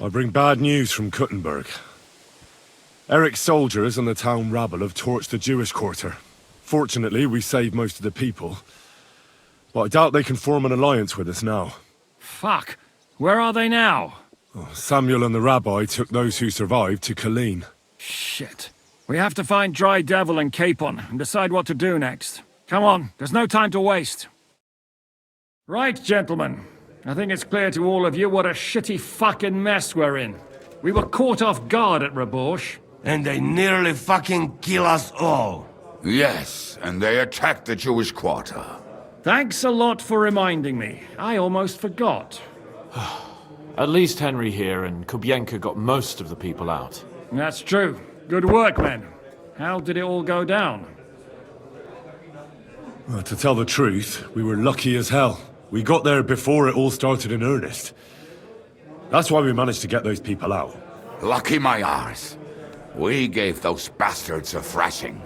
I bring bad news from Kuttenberg. Eric's soldiers and the town rabble have torched the Jewish quarter. Fortunately, we saved most of the people. But I doubt they can form an alliance with us now. Fuck. Where are they now? Samuel and the rabbi took those who survived to Colleen. Shit. We have to find Dry Devil and Capon and decide what to do next. Come on, there's no time to waste. Right, gentlemen. I think it's clear to all of you what a shitty fucking mess we're in. We were caught off guard at Rabosh. And they nearly fucking kill us all. Yes, and they attacked the Jewish quarter. Thanks a lot for reminding me. I almost forgot. At least Henry here and Kubienka got most of the people out. That's true. Good work, men. How did it all go down? Well, to tell the truth, we were lucky as hell. We got there before it all started in earnest. That's why we managed to get those people out. Lucky my arse. We gave those bastards a thrashing.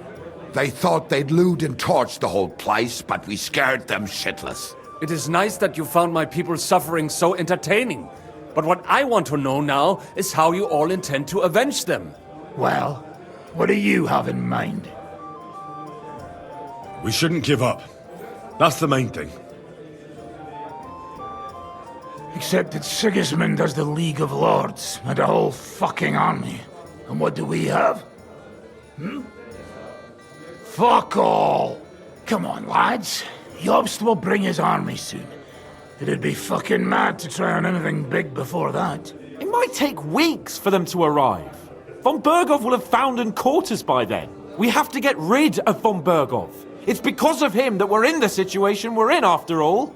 They thought they'd loot and torch the whole place, but we scared them shitless. It is nice that you found my people's suffering so entertaining. But what I want to know now is how you all intend to avenge them. Well, what do you have in mind? We shouldn't give up. That's the main thing. Except that Sigismund has the League of Lords and a whole fucking army. And what do we have? Fuck all! Come on, lads. Jobst will bring his army soon. It'd be fucking mad to try on anything big before that. It might take weeks for them to arrive. Von Bergov will have found and caught us by then. We have to get rid of Von Bergov. It's because of him that we're in the situation we're in, after all.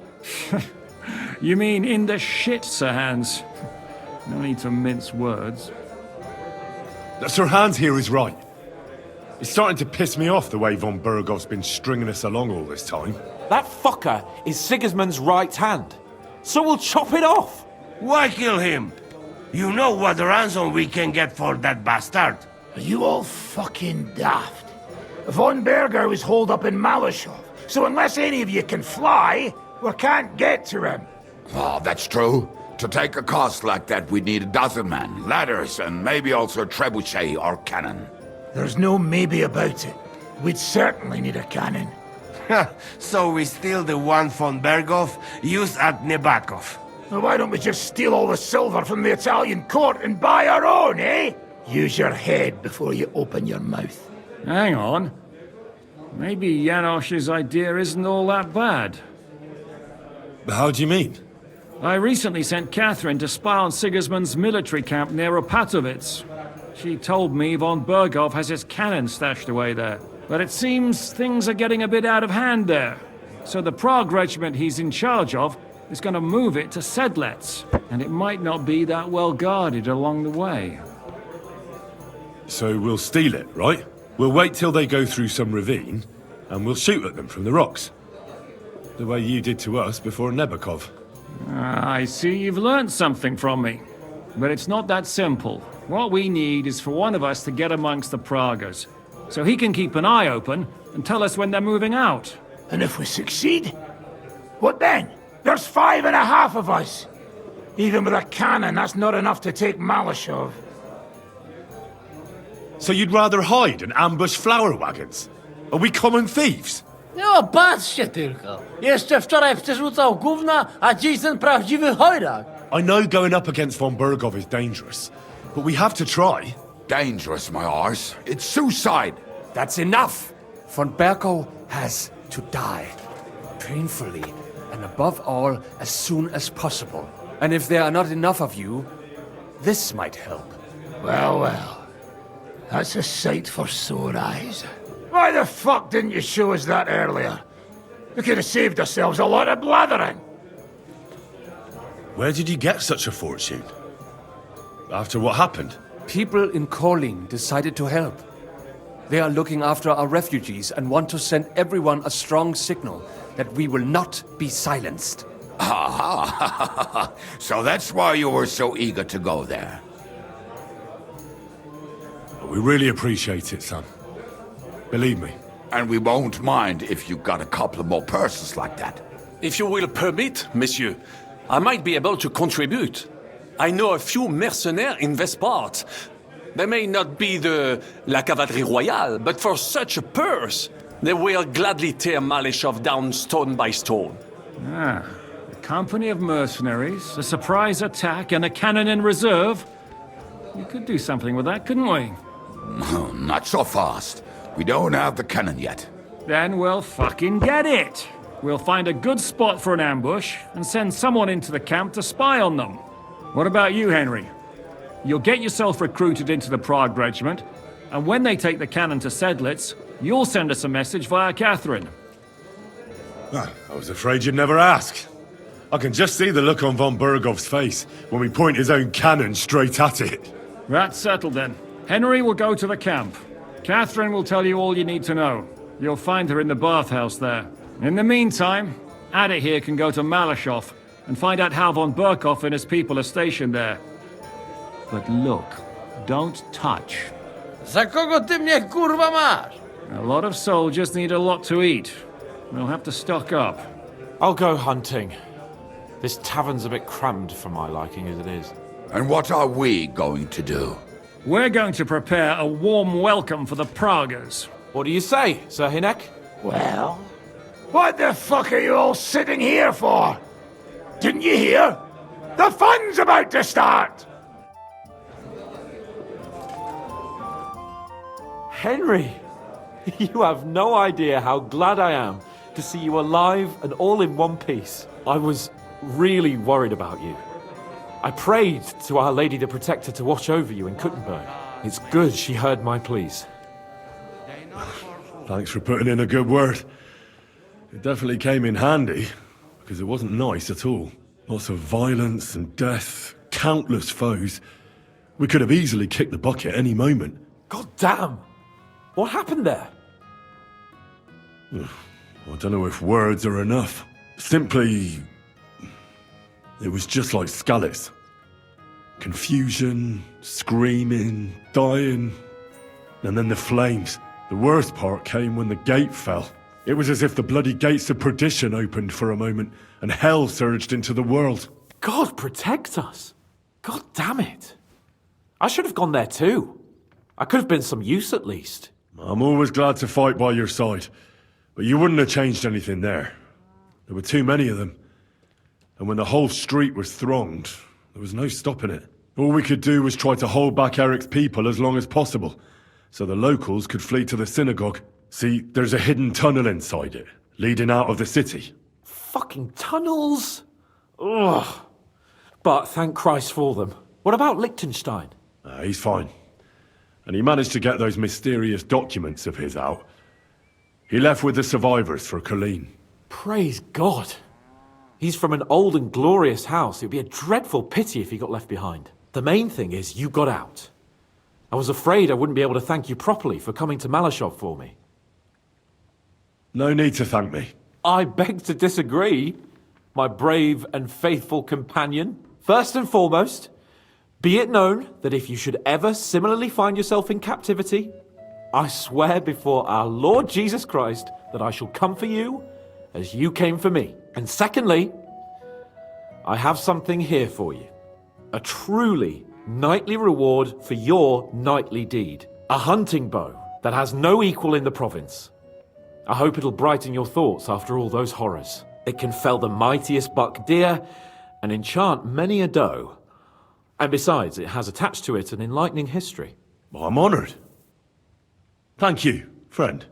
You mean in the shit, Sir Hans? No need to mince words. Sir Hans here is right. It's starting to piss me off the way Von Bergov's been stringing us along all this time. That fucker is Sigismund's right hand. So we'll chop it off. Why kill him? You know what ransom we can get for that bastard. Are you all fucking daft? Von Berger was holed up in Malashov, so unless any of you can fly, we can't get to him. Oh, that's true. To take a cost like that, we'd need a dozen men, ladders, and maybe also a trebuchet or cannon. There's no maybe about it. We'd certainly need a cannon. So we steal the one von Bergov used at Nebakov. Well, why don't we just steal all the silver from the Italian court and buy our own, eh? Use your head before you open your mouth. Hang on. Maybe Janosch's idea isn't all that bad. How do you mean? I recently sent Catherine to spy on Sigismund's military camp near Opatovitz. She told me Von Bergov has his cannon stashed away there. But it seems things are getting a bit out of hand there. So the Prague regiment he's in charge of is going to move it to Sedlets. And it might not be that well guarded along the way. So we'll steal it, right? We'll wait till they go through some ravine, and we'll shoot at them from the rocks. The way you did to us before Nebakov. I see you've learned something from me. But it's not that simple. What we need is for one of us to get amongst the Pragas, so he can keep an eye open and tell us when they're moving out. And if we succeed, what then? There's 5.5 of us. Even with a cannon, that's not enough to take Malashov. So you'd rather hide and ambush flower wagons? Are we common thieves? No, patrzcie tylko. Jeszcze wczoraj przerzucał gówna, a dziś ten prawdziwy chojrak. I know going up against Von Bergov is dangerous, but we have to try. Dangerous, my arse. It's suicide. That's enough! Von Bergov has to die. Painfully, and above all, as soon as possible. And if there are not enough of you, this might help. Well, well. That's a sight for sore eyes. Why the fuck didn't you show us that earlier? We could have saved ourselves a lot of blathering. Where did you get such a fortune? After what happened? People in Kolin decided to help. They are looking after our refugees and want to send everyone a strong signal that we will not be silenced. Ah, so that's why you were so eager to go there. We really appreciate it, son. Believe me. And we won't mind if you got a couple of more persons like that. If you will permit, monsieur, I might be able to contribute. I know a few mercenaires in this part. They may not be la cavalerie royale, but for such a purse, they will gladly tear Malishov down stone by stone. Ah, a company of mercenaries, a surprise attack, and a cannon in reserve. We could do something with that, couldn't we? No, not so fast. We don't have the cannon yet. Then we'll fucking get it! We'll find a good spot for an ambush and send someone into the camp to spy on them. What about you, Henry? You'll get yourself recruited into the Prague regiment, and when they take the cannon to Sedlitz, you'll send us a message via Catherine. Ah, I was afraid you'd never ask. I can just see the look on von Bergov's face when we point his own cannon straight at it. That's settled then. Henry will go to the camp. Catherine will tell you all you need to know. You'll find her in the bathhouse there. In the meantime, Adit here can go to Malishov and find out how von Berkov and his people are stationed there. But look, don't touch. Za kogo ty mnie kurwa masz? A lot of soldiers need a lot to eat. We'll have to stock up. I'll go hunting. This tavern's a bit crammed for my liking as it is. And what are we going to do? We're going to prepare a warm welcome for the Praguers. What do you say, Sir Hinek? Well, what the fuck are you all sitting here for? Didn't you hear? The fun's about to start! Henry, you have no idea how glad I am to see you alive and all in one piece. I was really worried about you. I prayed to Our Lady the Protector to watch over you in Kuttenberg. It's good she heard my pleas. Thanks for putting in a good word. It definitely came in handy, because it wasn't nice at all. Lots of violence and death, countless foes. We could have easily kicked the bucket any moment. God damn! What happened there? I don't know if words are enough. Simply... it was just like Skalitz. Confusion, screaming, dying, and then the flames. The worst part came when the gate fell. It was as if the bloody gates of perdition opened for a moment, and hell surged into the world. God protect us! God damn it! I should have gone there too. I could have been some use at least. I'm always glad to fight by your side, but you wouldn't have changed anything there. There were too many of them. And when the whole street was thronged, there was no stopping it. All we could do was try to hold back Eric's people as long as possible, so the locals could flee to the synagogue. See, there's a hidden tunnel inside it, leading out of the city. Fucking tunnels! Ugh. But thank Christ for them. What about Liechtenstein? He's fine. And he managed to get those mysterious documents of his out. He left with the survivors for Colleen. Praise God. He's from an old and glorious house. It would be a dreadful pity if he got left behind. The main thing is you got out. I was afraid I wouldn't be able to thank you properly for coming to Malishov for me. No need to thank me. I beg to disagree, my brave and faithful companion. First and foremost, be it known that if you should ever similarly find yourself in captivity, I swear before our Lord Jesus Christ that I shall come for you as you came for me. And secondly, I have something here for you. A truly knightly reward for your knightly deed. A hunting bow that has no equal in the province. I hope it'll brighten your thoughts after all those horrors. It can fell the mightiest buck deer and enchant many a doe. And besides, it has attached to it an enlightening history. I'm honored. Thank you, friend.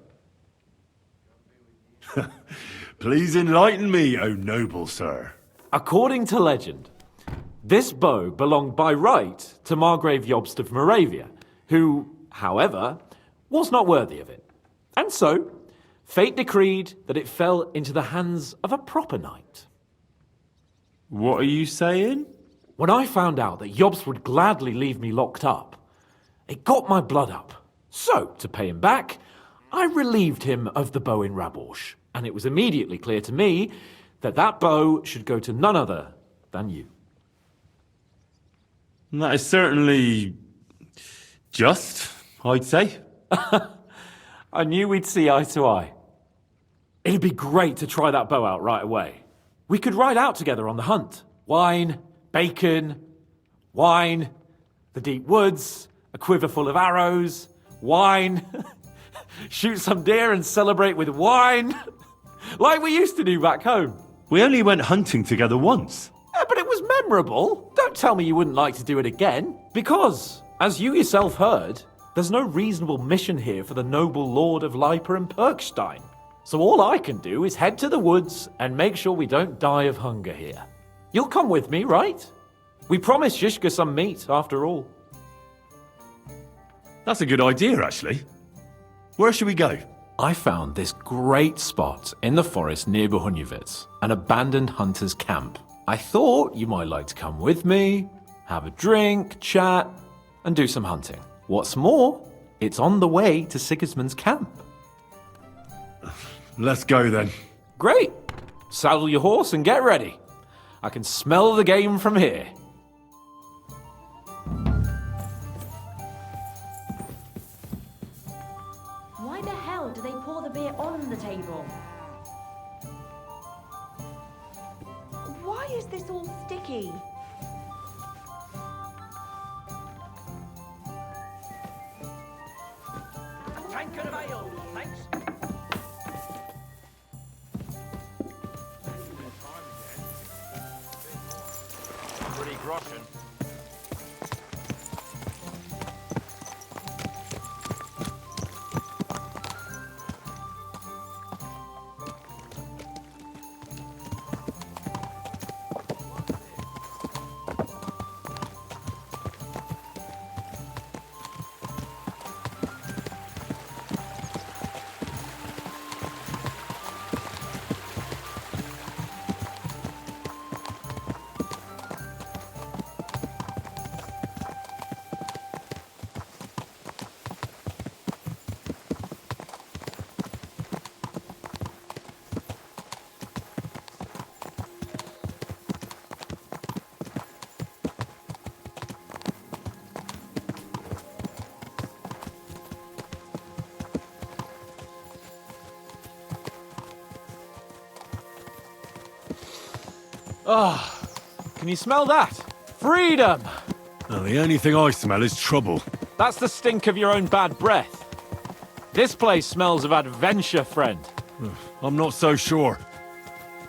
Please enlighten me, O noble sir. According to legend, this bow belonged by right to Margrave Jobst of Moravia, who, however, was not worthy of it. And so, fate decreed that it fell into the hands of a proper knight. What are you saying? When I found out that Jobst would gladly leave me locked up, it got my blood up. So, to pay him back, I relieved him of the bow in Raborsch, and it was immediately clear to me that that bow should go to none other than you. That is certainly just, I'd say. I knew we'd see eye to eye. It'd be great to try that bow out right away. We could ride out together on the hunt. Wine, bacon, Wine, the deep woods, a quiver full of arrows, wine, shoot some deer and celebrate with wine, like we used to do back home. We only went hunting together once. But it was memorable. Don't tell me you wouldn't like to do it again. Because, as you yourself heard, there's no reasonable mission here for the noble lord of Leiper and Perkstein. So all I can do is head to the woods and make sure we don't die of hunger here. You'll come with me, right? We promised Shishka some meat, after all. That's a good idea, actually. Where should we go? I found this great spot in the forest near Bohunyevitz, an abandoned hunter's camp. I thought you might like to come with me, have a drink, chat, and do some hunting. What's more, it's on the way to Sigismund's camp. Let's go then. Great! Saddle your horse and get ready. I can smell the game from here. Why the hell do they pour the beer on the table? Why is this all sticky? A tankard of ale, thanks. Pretty groschen. Ah, can you smell that? Freedom! Well, the only thing I smell is trouble. That's the stink of your own bad breath. This place smells of adventure, friend. I'm not so sure.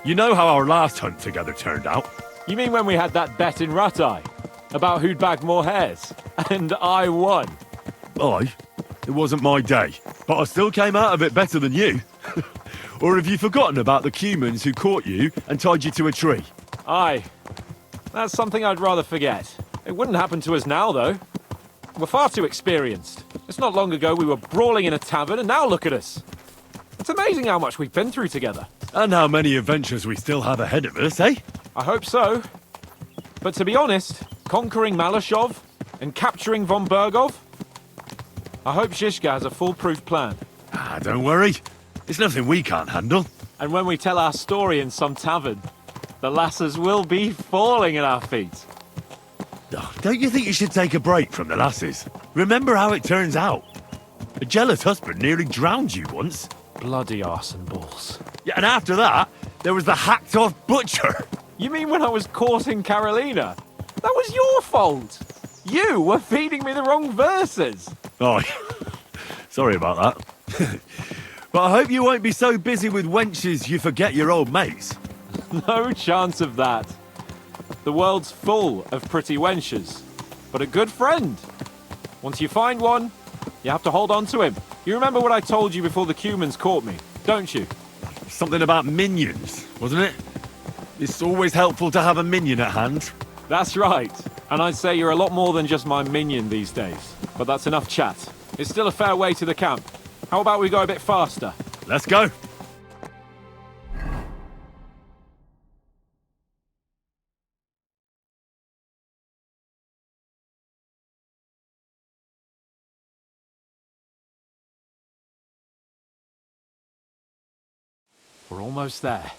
You know how our last hunt together turned out? You mean when we had that bet in Ratai? About who'd bag more hares? And I won. It wasn't my day, but I still came out of it better than you. Or have you forgotten about the Cumans who caught you and tied you to a tree? Aye. That's something I'd rather forget. It wouldn't happen to us now, though. We're far too experienced. It's not long ago we were brawling in a tavern, and now look at us. It's amazing how much we've been through together. And how many adventures we still have ahead of us, eh? I hope so. But to be honest, conquering Malashov and capturing von Bergov, I hope Shishka has a foolproof plan. Don't worry. It's nothing we can't handle. And when we tell our story in some tavern, the lasses will be falling at our feet. Don't you think you should take a break from the lasses? Remember how it turns out. A jealous husband nearly drowned you once. Bloody arse and balls. Yeah, and after that, there was the hacked-off butcher. You mean when I was courting Carolina? That was your fault. You were feeding me the wrong verses. Oh, sorry about that. But I hope you won't be so busy with wenches you forget your old mates. No chance of that. The world's full of pretty wenches, but a good friend. Once you find one, you have to hold on to him. You remember what I told you before the Cumans caught me, don't you? Something about minions, wasn't it? It's always helpful to have a minion at hand. That's right. And I'd say you're a lot more than just my minion these days. But that's enough chat. It's still a fair way to the camp. How about we go a bit faster? Let's go. We're almost there.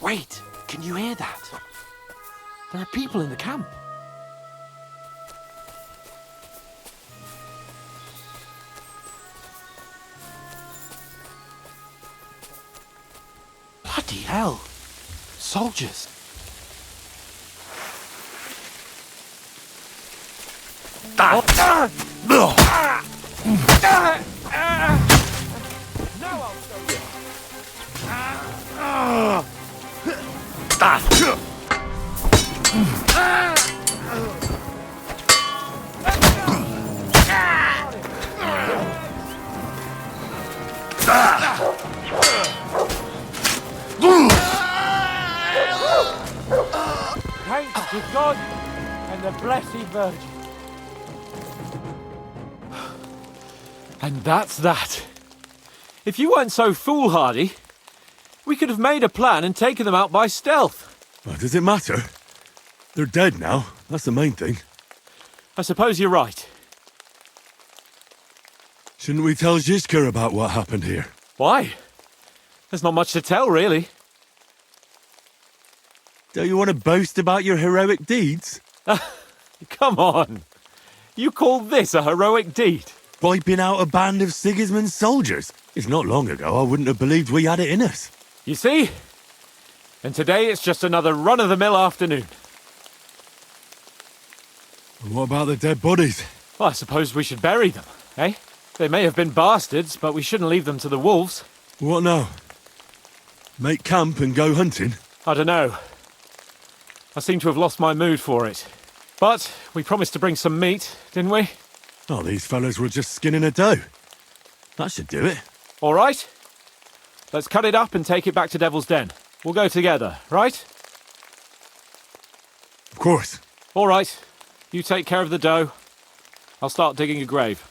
Wait, can you hear that? There are people in the camp. Bloody hell. Soldiers. Thanks to God and the Blessed Virgin. And that's that. If you weren't so foolhardy, we could have made a plan and taken them out by stealth. Well, does it matter? They're dead now. That's the main thing. I suppose you're right. Shouldn't we tell Zizka about what happened here? Why? There's not much to tell, really. Don't you want to boast about your heroic deeds? Come on. You call this a heroic deed? Wiping out a band of Sigismund's soldiers. It's not long ago I wouldn't have believed we had it in us. You see? And today it's just another run-of-the-mill afternoon. And what about the dead bodies? Well, I suppose we should bury them, eh? They may have been bastards, but we shouldn't leave them to the wolves. What now? Make camp and go hunting? I don't know. I seem to have lost my mood for it. But we promised to bring some meat, didn't we? Oh, these fellas were just skinning a doe. That should do it. All right. Let's cut it up and take it back to Devil's Den. We'll go together, right? Of course. All right. You take care of the doe. I'll start digging a grave.